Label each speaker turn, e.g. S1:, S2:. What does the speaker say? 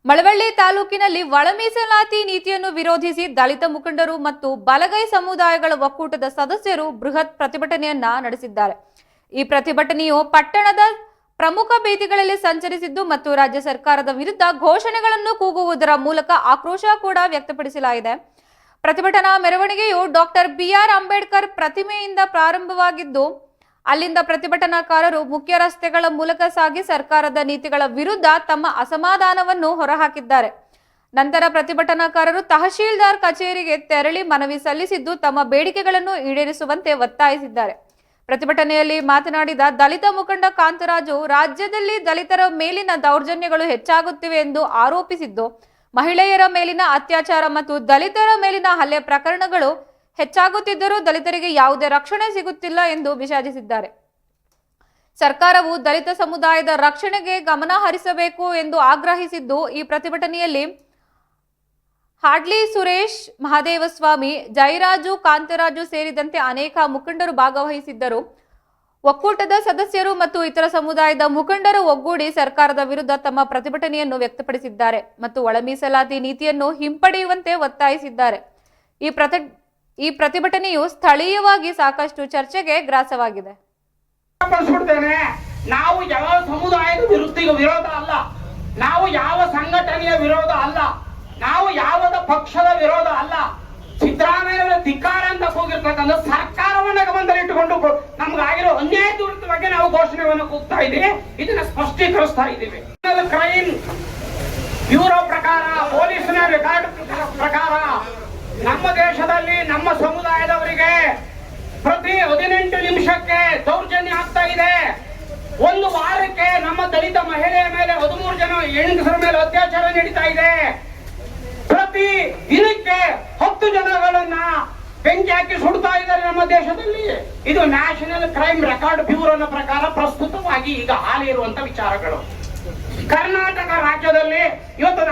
S1: ಮಳವಳ್ಳಿ ತಾಲೂಕಿನಲ್ಲಿ ಒಳ ಮೀಸಲಾತಿ ನೀತಿಯನ್ನು ವಿರೋಧಿಸಿ ದಲಿತ ಮುಖಂಡರು ಮತ್ತು ಬಲಗೈ ಸಮುದಾಯಗಳ ಒಕ್ಕೂಟದ ಸದಸ್ಯರು ಬೃಹತ್ ಪ್ರತಿಭಟನೆಯನ್ನ ನಡೆಸಿದ್ದಾರೆ. ಈ ಪ್ರತಿಭಟನೆಯು ಪಟ್ಟಣದ ಪ್ರಮುಖ ಬೀದಿಗಳಲ್ಲಿ ಸಂಚರಿಸಿದ್ದು ಮತ್ತು ರಾಜ್ಯ ಸರ್ಕಾರದ ವಿರುದ್ಧ ಘೋಷಣೆಗಳನ್ನು ಕೂಗುವುದರ ಮೂಲಕ ಆಕ್ರೋಶ ಕೂಡ ವ್ಯಕ್ತಪಡಿಸಲಾಗಿದೆ. ಪ್ರತಿಭಟನಾ ಮೆರವಣಿಗೆಯು ಡಾಕ್ಟರ್ BR ಅಂಬೇಡ್ಕರ್ ಪ್ರತಿಮೆಯಿಂದ ಪ್ರಾರಂಭವಾಗಿದ್ದು ಅಲ್ಲಿಂದ ಪ್ರತಿಭಟನಾಕಾರರು ಮುಖ್ಯ ರಸ್ತೆಗಳ ಮೂಲಕ ಸಾಗಿ ಸರ್ಕಾರದ ನೀತಿಗಳ ವಿರುದ್ಧ ತಮ್ಮ ಅಸಮಾಧಾನವನ್ನು ಹೊರಹಾಕಿದ್ದಾರೆ. ನಂತರ ಪ್ರತಿಭಟನಾಕಾರರು ತಹಶೀಲ್ದಾರ್ ಕಚೇರಿಗೆ ತೆರಳಿ ಮನವಿ ಸಲ್ಲಿಸಿದ್ದು ತಮ್ಮ ಬೇಡಿಕೆಗಳನ್ನು ಈಡೇರಿಸುವಂತೆ ಒತ್ತಾಯಿಸಿದ್ದಾರೆ. ಪ್ರತಿಭಟನೆಯಲ್ಲಿ ಮಾತನಾಡಿದ ದಲಿತ ಮುಖಂಡ ಕಾಂತರಾಜು, ರಾಜ್ಯದಲ್ಲಿ ದಲಿತರ ಮೇಲಿನ ದೌರ್ಜನ್ಯಗಳು ಹೆಚ್ಚಾಗುತ್ತಿವೆ ಎಂದು ಆರೋಪಿಸಿದ್ದು, ಮಹಿಳೆಯರ ಮೇಲಿನ ಅತ್ಯಾಚಾರ ಮತ್ತು ದಲಿತರ ಮೇಲಿನ ಹಲ್ಲೆ ಪ್ರಕರಣಗಳು ಹೆಚ್ಚಾಗುತ್ತಿದ್ದರೂ ದಲಿತರಿಗೆ ಯಾವುದೇ ರಕ್ಷಣೆ ಸಿಗುತ್ತಿಲ್ಲ ಎಂದು ವಿಷಾದಿಸಿದ್ದಾರೆ. ಸರ್ಕಾರವು ದಲಿತ ಸಮುದಾಯದ ರಕ್ಷಣೆಗೆ ಗಮನ ಹರಿಸಬೇಕು ಎಂದು ಆಗ್ರಹಿಸಿದ್ದು, ಈ ಪ್ರತಿಭಟನೆಯಲ್ಲಿ ಹಾಡ್ಲಿ ಸುರೇಶ್, ಮಹದೇವಸ್ವಾಮಿ, ಜಯರಾಜು, ಕಾಂತರಾಜು ಸೇರಿದಂತೆ ಅನೇಕ ಮುಖಂಡರು ಭಾಗವಹಿಸಿದ್ದರು. ಒಕ್ಕೂಟದ ಸದಸ್ಯರು ಮತ್ತು ಇತರ ಸಮುದಾಯದ ಮುಖಂಡರು ಒಗ್ಗೂಡಿ ಸರ್ಕಾರದ ವಿರುದ್ಧ ತಮ್ಮ ಪ್ರತಿಭಟನೆಯನ್ನು ವ್ಯಕ್ತಪಡಿಸಿದ್ದಾರೆ ಮತ್ತು ಒಳ ಮೀಸಲಾತಿ ನೀತಿಯನ್ನು ಹಿಂಪಡೆಯುವಂತೆ ಒತ್ತಾಯಿಸಿದ್ದಾರೆ. ಈ ಪ್ರತಿಭಟನೆಯು ಸ್ಥಳೀಯವಾಗಿ ಸಾಕಷ್ಟು ಚರ್ಚೆಗೆ ಗ್ರಾಸವಾಗಿದೆ.
S2: ನಾವು ಯಾವ ಸಮುದಾಯದ ವಿರೋಧ ಅಲ್ಲ, ನಾವು ಯಾವ ಸಂಘಟನೆಯ ವಿರೋಧ ಅಲ್ಲ, ನಾವು ಯಾವುದ ಪಕ್ಷದ ವಿರೋಧ ಅಲ್ಲ. ಸಿದ್ದರಾಮಯ್ಯ ಧಿಕ್ಕಾರ ಅಂತ ಹೋಗಿರ್ತಕ್ಕಂಥ ಸರ್ಕಾರವನ್ನ ಗಮನದಲ್ಲಿಟ್ಟುಕೊಂಡು ನಮ್ಗಾಗಿರೋ ಅನ್ಯಾಯ ದುರಿತ ಬಗ್ಗೆ ನಾವು ಘೋಷಣೆಯನ್ನು ಕೂಗ್ತಾ ಇದ್ದೀವಿ. ಇದನ್ನ ಸ್ಪಷ್ಟೀಕರಿಸ್ತಾ ಇದ್ದೀವಿ. ಕ್ರೈಮ್ ಬ್ಯೂರೋ ಪ್ರಕಾರ, ಪೊಲೀಸ್ನ ರೆಕಾರ್ಡ್ ಪ್ರಕಾರ ನಮ್ಮ ದೇಶದಲ್ಲಿ ನಮ್ಮ ಸಮುದಾಯದವರಿಗೆ ಪ್ರತಿ 18 ನಿಮಿಷಕ್ಕೆ ದೌರ್ಜನ್ಯ ಆಗ್ತಾ ಇದೆ. ಒಂದು ವಾರಕ್ಕೆ ನಮ್ಮ ದಲಿತ ಮಹಿಳೆಯ ಮೇಲೆ 13 ಜನ ಹೆಂಗಸರ ಮೇಲೆ ಅತ್ಯಾಚಾರ ನಡೀತಾ ಇದೆ. ಪ್ರತಿ ದಿನಕ್ಕೆ 10 ಜನಗಳನ್ನ ಬೆಂಕಿ ಹಾಕಿ ಸುಡ್ತಾ ಇದ್ದಾರೆ ನಮ್ಮ ದೇಶದಲ್ಲಿ. ಇದು ನ್ಯಾಷನಲ್ ಕ್ರೈಮ್ ರೆಕಾರ್ಡ್ ಬ್ಯೂರೋನ ಪ್ರಕಾರ ಪ್ರಸ್ತುತವಾಗಿ ಈಗ ಹಾಲಿ ಇರುವಂತ ವಿಚಾರಗಳು. ಕರ್ನಾಟಕ ರಾಜ್ಯದಲ್ಲಿ ಇವತ್ತು